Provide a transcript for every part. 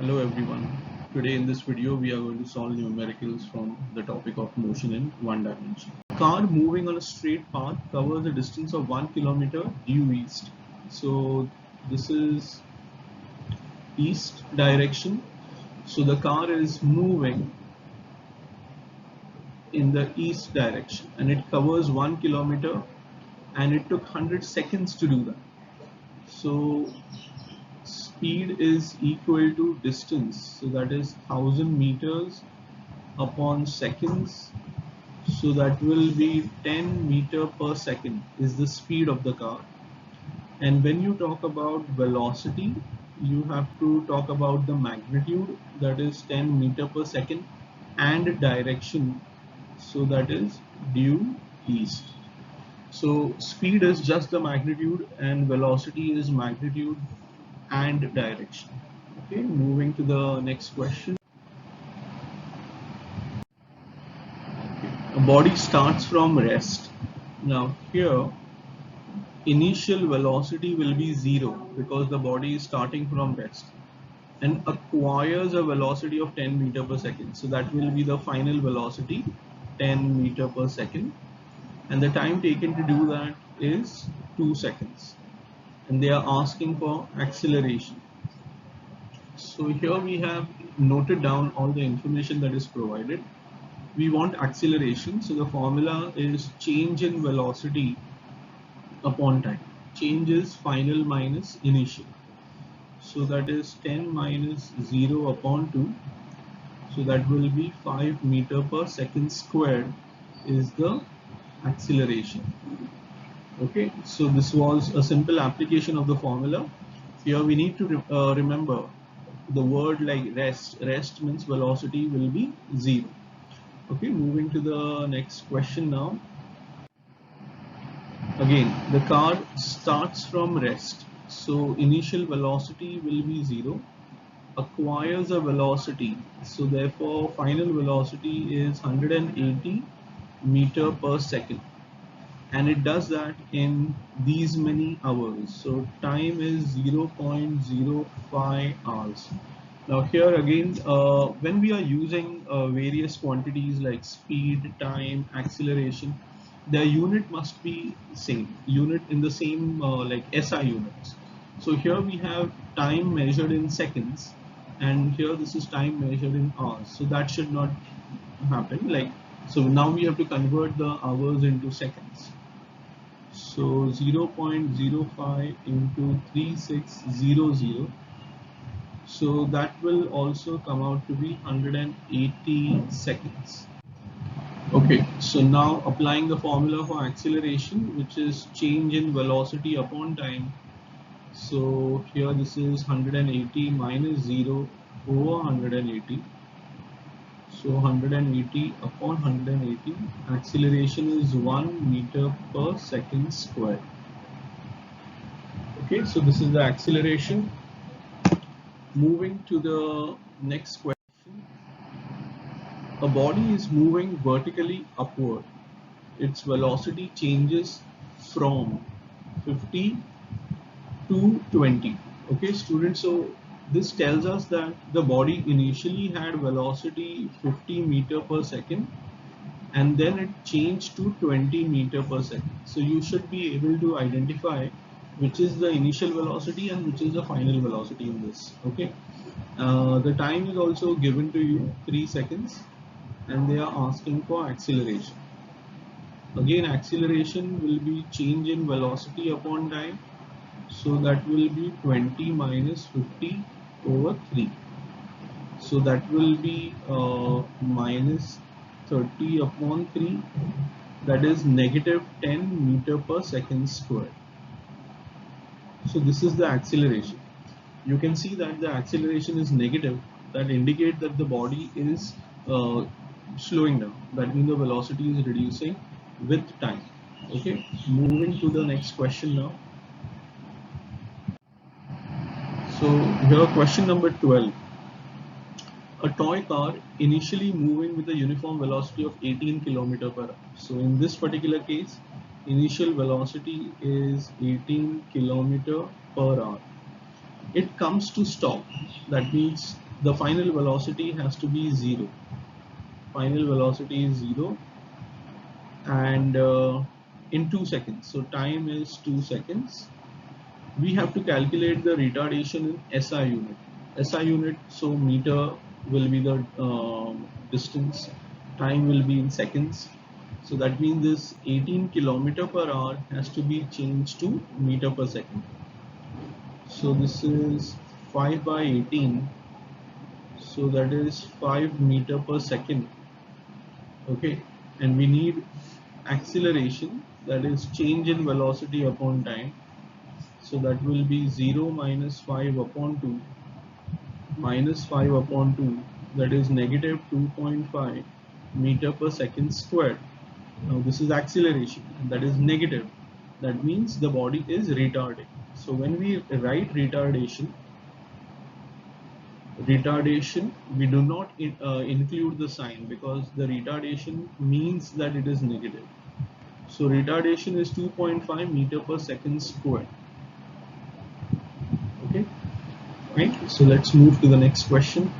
Hello everyone. Today in this video we are going to solve numericals from the topic of motion in one dimension. A car moving on a straight path covers a distance of 1 kilometer due east. So this is east direction. So the car is moving in the east direction and it covers 1 kilometer and it took 100 seconds to do that. So speed is equal to distance, so that is 1000 meters upon seconds, so that will be 10 meter per second is the speed of the car. And when you talk about velocity, you have to talk about the magnitude, that is 10 meter per second, and direction, so that is due east. So speed is just the magnitude and velocity is magnitude and direction. Okay, moving to the next question. A body starts from rest. Now here initial velocity will be 0 because the body is starting from rest and acquires a velocity of 10 meter per second. So that will be the final velocity, 10 meter per second, and the time taken to do that is 2 seconds, and they are asking for acceleration. So here we have noted down all the information that is provided. We want acceleration, so the formula is change in velocity upon time. Change is final minus initial, so that is 10 minus 0 upon 2, so that will be 5 meter per second squared is the acceleration. Okay, so this was a simple application of the formula. Here we need to remember the word like rest. Rest means velocity will be 0. Okay, moving to the next question now. Again, the car starts from rest, so initial velocity will be 0, acquires a velocity, so therefore final velocity is 180 meter per second, and it does that in these many hours, so time is 0.05 hours. Now here again, when we are using various quantities like speed, time, acceleration, the unit must be same, unit in the same like SI units. So here we have time measured in seconds, and here this is time measured in hours. So that should not happen. Like, so now we have to convert the hours into seconds. So 0.05 into 3600. So that will also come out to be 180 seconds. Okay, so now applying the formula for acceleration, which is change in velocity upon time. So here this is 180 minus 0 over 180. So 180 upon 180, acceleration is 1 meter per second square. Okay, so this is the acceleration. Moving to the next question. A body is moving vertically upward. Its velocity changes from 50 to 20. Okay, students, so this tells us that the body initially had velocity 50 meter per second and then it changed to 20 meter per second. So you should be able to identify which is the initial velocity and which is the final velocity in this. Okay, the time is also given to you, 3 seconds, and they are asking for acceleration. Again, acceleration will be change in velocity upon time, so that will be 20 minus 50 over 3. So that will be minus 30 upon 3, that is negative 10 meter per second square. So this is the acceleration. You can see that the acceleration is negative, that indicates that the body is slowing down. That means the velocity is reducing with time. Okay, moving to the next question now. So here question number 12. A toy car initially moving with a uniform velocity of 18 km per hour. So in this particular case, initial velocity is 18 km per hour. It comes to stop. That means the final velocity has to be 0. Final velocity is 0, and in 2 seconds, so time is 2 seconds. We have to calculate the retardation in SI unit. SI unit, so meter will be the distance, time will be in seconds. So that means this 18 kilometer per hour has to be changed to meter per second. So this is 5 by 18, so that is 5 meter per second. Okay, and we need acceleration, that is change in velocity upon time. So that will be 0 minus 5 upon 2 minus 5 upon 2, that is negative 2.5 meter per second squared. Now this is acceleration, and that is negative. That means the body is retarded. So when we write retardation, we do not include the sign, because the retardation means that it is negative. So retardation is 2.5 meter per second squared. Okay, right. So let's move to the next question.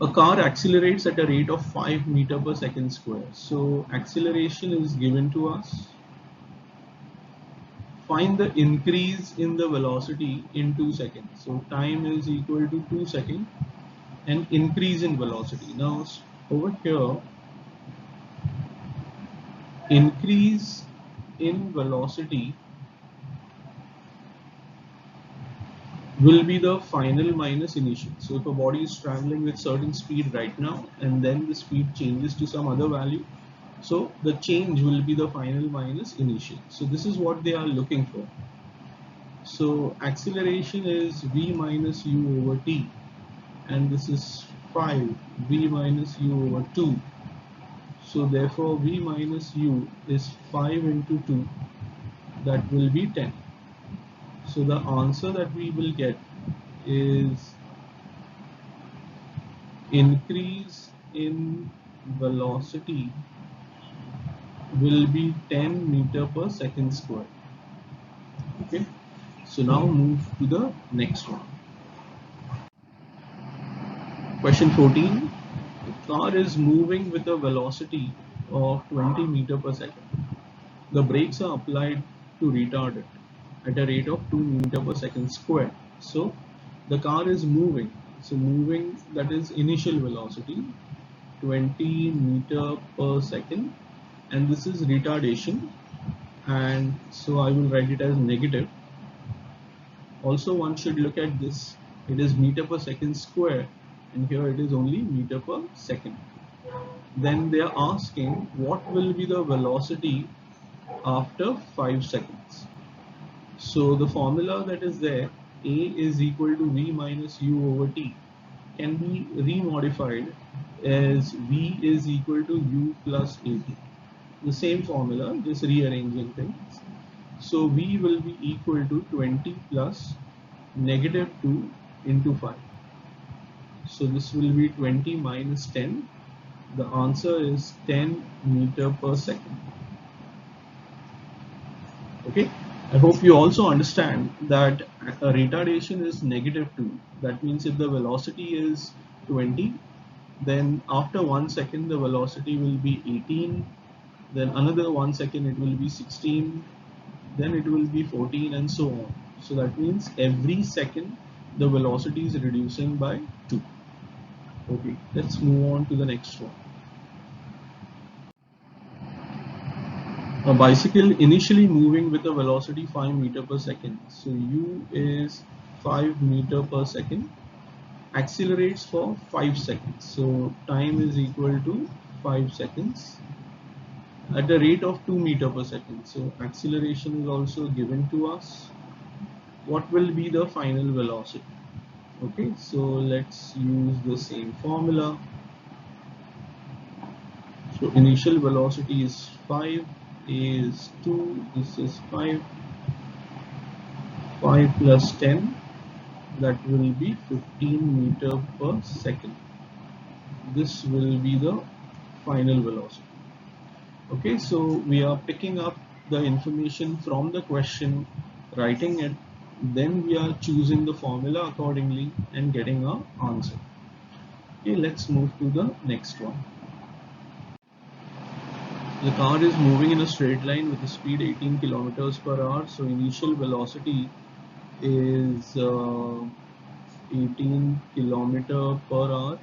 A car accelerates at a rate of 5 meter per second square. So acceleration is given to us. Find the increase in the velocity in 2 seconds. So time is equal to 2 seconds and increase in velocity. Now over here, increase in velocity will be the final minus initial. So if a body is traveling with certain speed right now, and then the speed changes to some other value, so the change will be the final minus initial. So this is what they are looking for. So acceleration is v minus u over t, and this is 5 v minus u over 2. So therefore v minus u is 5 into 2, that will be 10. So the answer that we will get is increase in velocity will be 10 meter per second square. Okay, so now move to the next one. Question 14. The car is moving with a velocity of 20 meter per second. The brakes are applied to retard it at a rate of 2 meter per second square. So the car is moving. So moving, that is initial velocity 20 meter per second, and this is retardation, and so I will write it as negative. Also one should look at this, it is meter per second square, and here it is only meter per second. Then they are asking what will be the velocity after 5 seconds. So the formula that is there, A is equal to V minus U over T, can be remodified as V is equal to U plus AT. The same formula, just rearranging things. So V will be equal to 20 plus negative 2 into 5. So this will be 20 minus 10. The answer is 10 meter per second. Okay, I hope you also understand that a retardation is negative 2. That means if the velocity is 20, then after 1 second the velocity will be 18, then another 1 second it will be 16, then it will be 14, and so on. So that means every second the velocity is reducing by 2. Okay, let's move on to the next one. A bicycle initially moving with a velocity 5 meter per second. So u is 5 meter per second, accelerates for 5 seconds. So time is equal to 5 seconds at the rate of 2 meter per second. So acceleration is also given to us. What will be the final velocity? Okay, so let's use the same formula. So initial velocity is 5, A is 2, this is 5 plus 10, that will be 15 meter per second. This will be the final velocity. Okay, so we are picking up the information from the question, writing it Then we are choosing the formula accordingly and getting our answer. Okay, let's move to the next one. The car is moving in a straight line with a speed 18 kilometers per hour. So initial velocity is 18 kilometer per hour.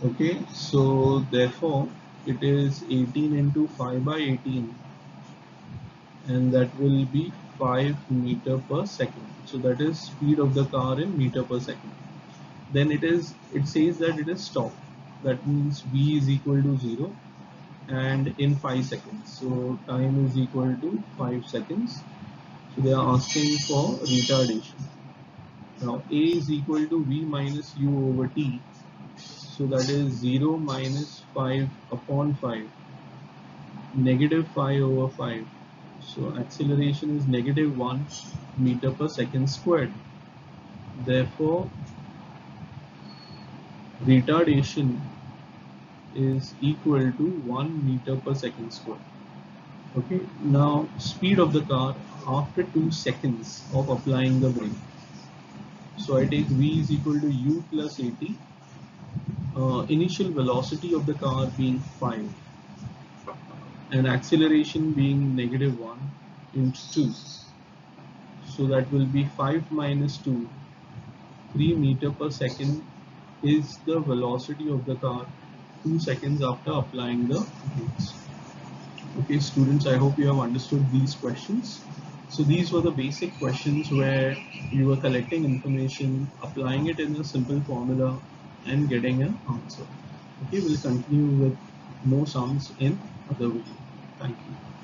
Okay, so therefore it is 18 into 5 by 18, and that will be 5 meter per second. So that is speed of the car in meter per second. Then it says that it is stopped. That means v is equal to 0 and in 5 seconds. So time is equal to 5 seconds. So they are asking for retardation. Now a is equal to v minus u over t. So that is 0 minus 5 upon 5, negative 5 over 5. So acceleration is negative 1 meter per second squared. Therefore, retardation is equal to 1 meter per second squared. Okay, now speed of the car after 2 seconds of applying the brake. So I take v is equal to u plus at, initial velocity of the car being 5 and acceleration being negative 1 into 2. So that will be 5 minus 2, 3 meter per second is the velocity of the car 2 seconds after applying the brakes. Okay, students, I hope you have understood these questions. So these were the basic questions where you were collecting information, applying it in a simple formula and getting an answer. Okay, we'll continue with more sums in other video. Thank you.